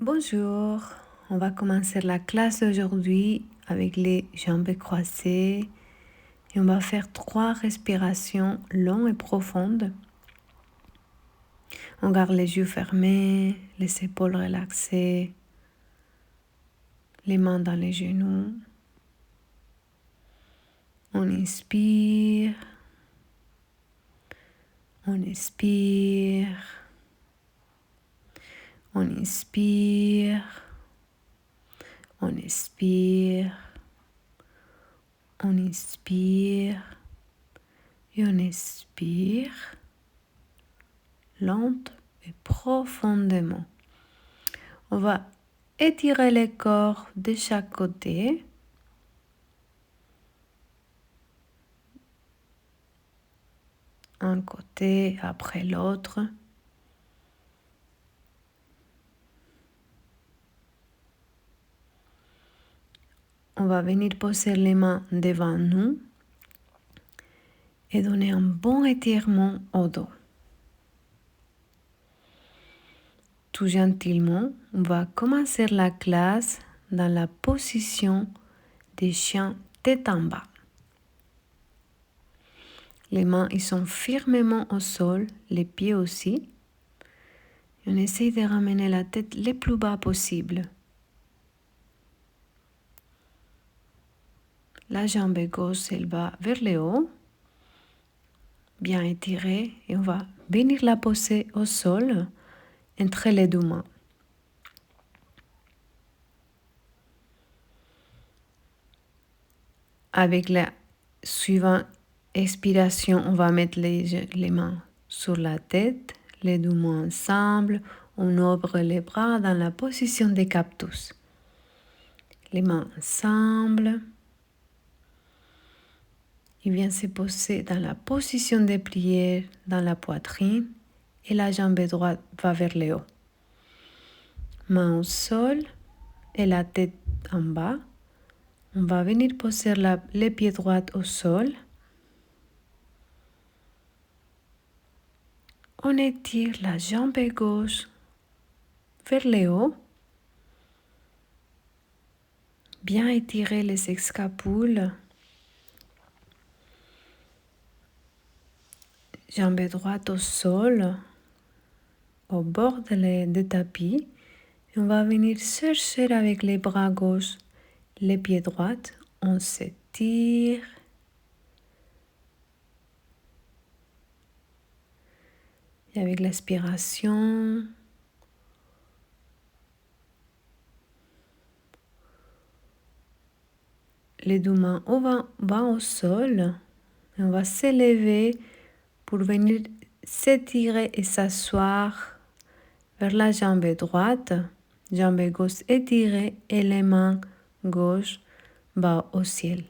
Bonjour, on va commencer la classe d'aujourd'hui avec les jambes croisées et on va faire 3 respirations longues et profondes. On garde les yeux fermés, les épaules relaxées, les mains dans les genoux. On inspire, on expire, on inspire, on expire, on inspire et on expire lente et profondément. On va étirer le corps de chaque côté. Un côté après l'autre. On va venir poser les mains devant nous et donner un bon étirement au dos. Tout gentiment, on va commencer la classe dans la position des chiens tête en bas. Les mains ils sont fermement au sol, les pieds aussi. Et on essaie de ramener la tête le plus bas possible. La jambe gauche, elle va vers le haut, bien étirée, et on va venir la poser au sol entre les deux mains. Avec la suivante expiration, on va mettre les mains sur la tête, les deux mains ensemble. On ouvre les bras dans la position des cactus. Les mains ensemble. Il vient se poser dans la position de prière dans la poitrine et la jambe droite va vers le haut. Main au sol et la tête en bas. On va venir poser les pieds droits au sol. On étire la jambe gauche vers le haut. Bien étirer les escapules. Jambe droite au sol, au bord du tapis. Et on va venir chercher avec les bras gauches les pieds droits. On s'étire. Et avec l'aspiration, les deux mains vont au sol. Et on va s'élever pour venir s'étirer et s'asseoir vers la jambe droite. Jambe gauche étirée et les mains gauche bas au ciel.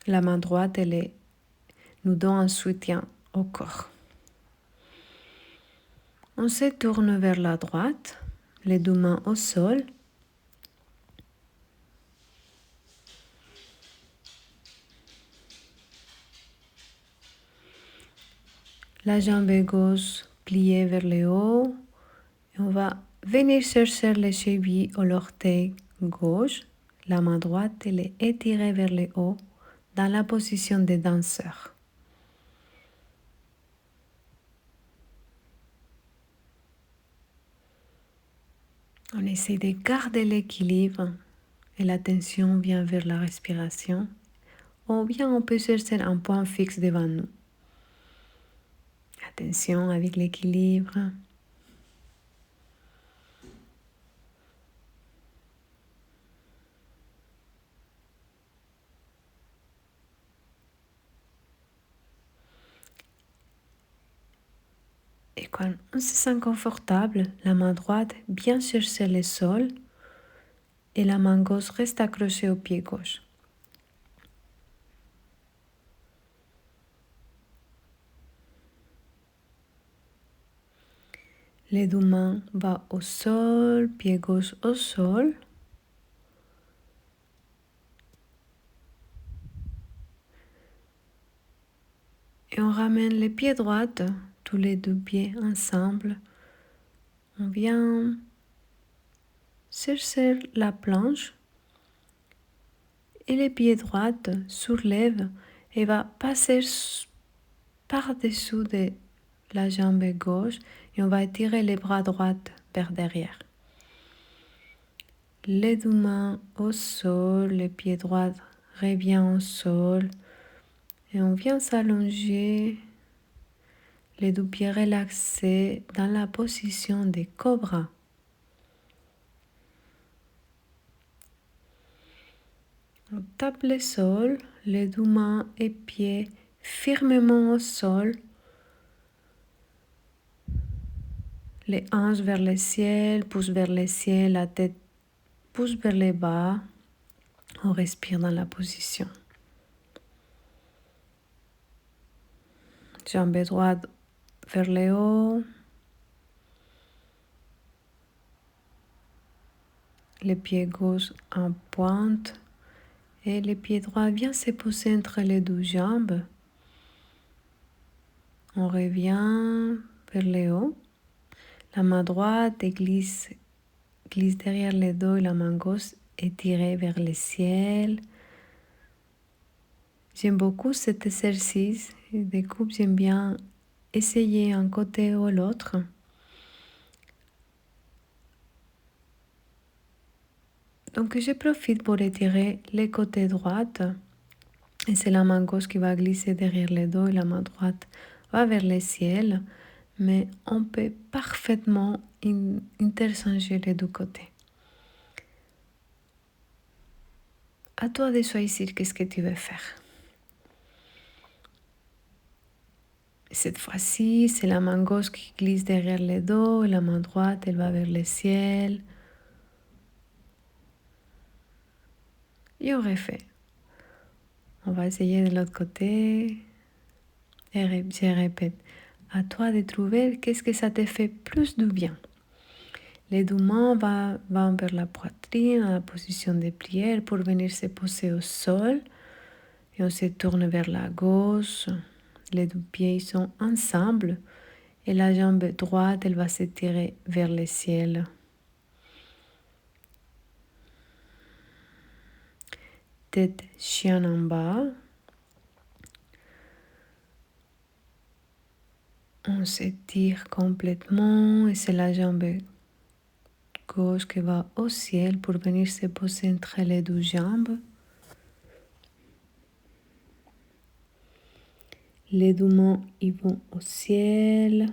La main droite, nous donne un soutien au corps. On se tourne vers la droite, les deux mains au sol. La jambe gauche pliée vers le haut. Et on va venir chercher les chevilles au l'orteil gauche. La main droite, elle est étirée vers le haut dans la position de danseur. On essaie de garder l'équilibre et l'attention vient vers la respiration. Ou bien on peut chercher un point fixe devant nous. Attention avec l'équilibre. Et quand on se sent confortable, la main droite bien chercher le sol et la main gauche reste accrochée au pied gauche. Les deux mains vont au sol, pied gauche au sol. Et on ramène les pieds droits tous les deux pieds ensemble. On vient chercher la planche et les pieds droits soulèvent et va passer par-dessous de la jambe gauche et on va étirer les bras droits vers derrière. Les deux mains au sol, les pieds droits reviennent au sol et on vient s'allonger, les deux pieds relaxés dans la position de cobra. On tape le sol, les deux mains et pieds fermement au sol, les hanches vers le ciel, pouce vers le ciel, la tête pousse vers le bas. On respire dans la position. Jambe droite vers le haut. Les pieds gauche en pointe. Et les pieds droits viennent se poser entre les deux jambes. On revient vers le haut. La main droite glisse derrière le dos et la main gauche est tirée vers le ciel. J'aime beaucoup cet exercice. Des coups, j'aime bien essayer un côté ou l'autre. Donc, je profite pour étirer le côté droit. Et c'est la main gauche qui va glisser derrière le dos et la main droite va vers le ciel. Mais on peut parfaitement interchanger les deux côtés. À toi de choisir qu'est-ce que tu veux faire. Cette fois-ci, c'est la main gauche qui glisse derrière le dos et la main droite, elle va vers le ciel. Et on refait. On va essayer de l'autre côté. Et je répète. À toi de trouver qu'est-ce que ça te fait plus du bien. Les deux mains vont vers la poitrine, à la position de prière pour venir se poser au sol. Et on se tourne vers la gauche. Les deux pieds sont ensemble. Et la jambe droite, elle va s'étirer vers le ciel. Tête chien en bas. On s'étire complètement et c'est la jambe gauche qui va au ciel pour venir se poser entre les deux jambes. Les deux mains ils vont au ciel.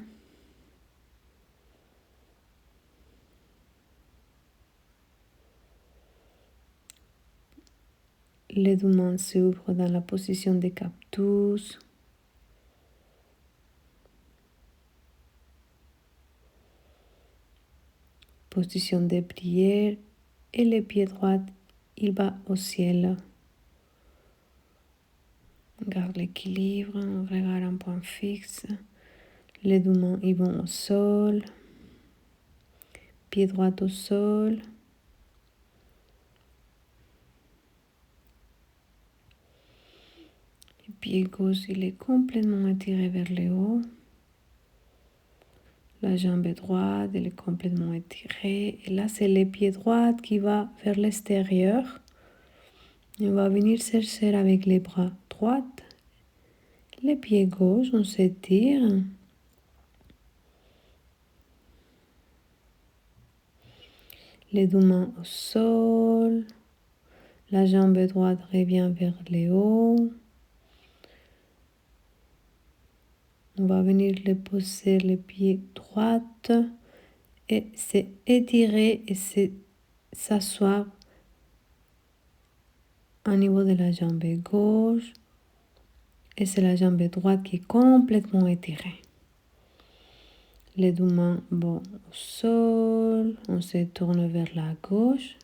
Les deux mains s'ouvrent dans la position de cactus. Position de prière et les pieds droits, il va au ciel. Garde l'équilibre, on regarde un point fixe. Les deux mains ils vont au sol. Pied droit au sol. Le pied gauche il est complètement étiré vers le haut. La jambe droite, elle est complètement étirée. Et là, c'est le pied droit qui va vers l'extérieur. On va venir chercher avec les bras droits. Les pieds gauche, on s'étire. Les deux mains au sol. La jambe droite revient vers le haut. On va venir le poser le pied droit et s'étirer et s'asseoir au niveau de la jambe gauche. Et c'est la jambe droite qui est complètement étirée. Les deux mains vont au sol. On se tourne vers la gauche.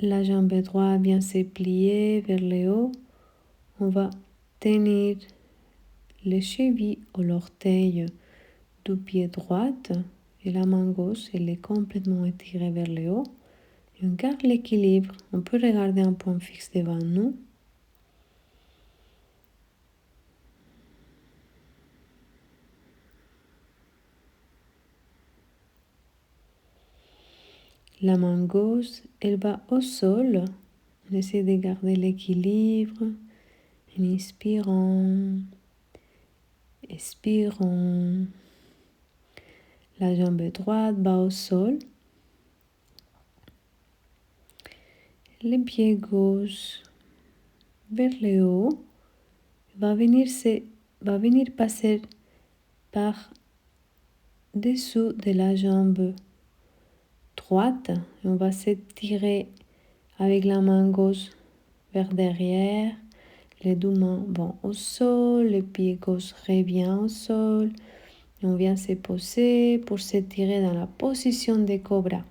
La jambe droite vient se plier vers le haut. On va tenir les chevilles ou l'orteil du pied droit et la main gauche, elle est complètement étirée vers le haut. Et on garde l'équilibre. On peut regarder un point fixe devant nous. La main gauche, elle va au sol. On essaie de garder l'équilibre en inspirant, expirant. La jambe droite va au sol. Le pied gauche vers le haut va venir passer par dessous de la jambe droite. On va s'étirer avec la main gauche vers derrière. Les deux mains vont au sol, le pied gauche revient au sol. On vient se poser pour s'étirer dans la position de cobra.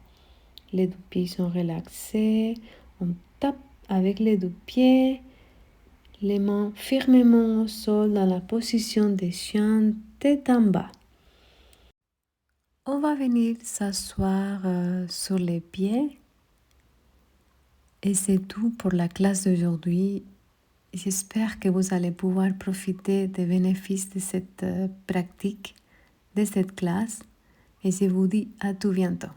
Les deux pieds sont relaxés. On tape avec les deux pieds. Les mains fermement au sol dans la position de chien tête en bas. On va venir s'asseoir sur les pieds. Et c'est tout pour la classe d'aujourd'hui. J'espère que vous allez pouvoir profiter des bénéfices de cette pratique, de cette classe. Et je vous dis à tout bientôt.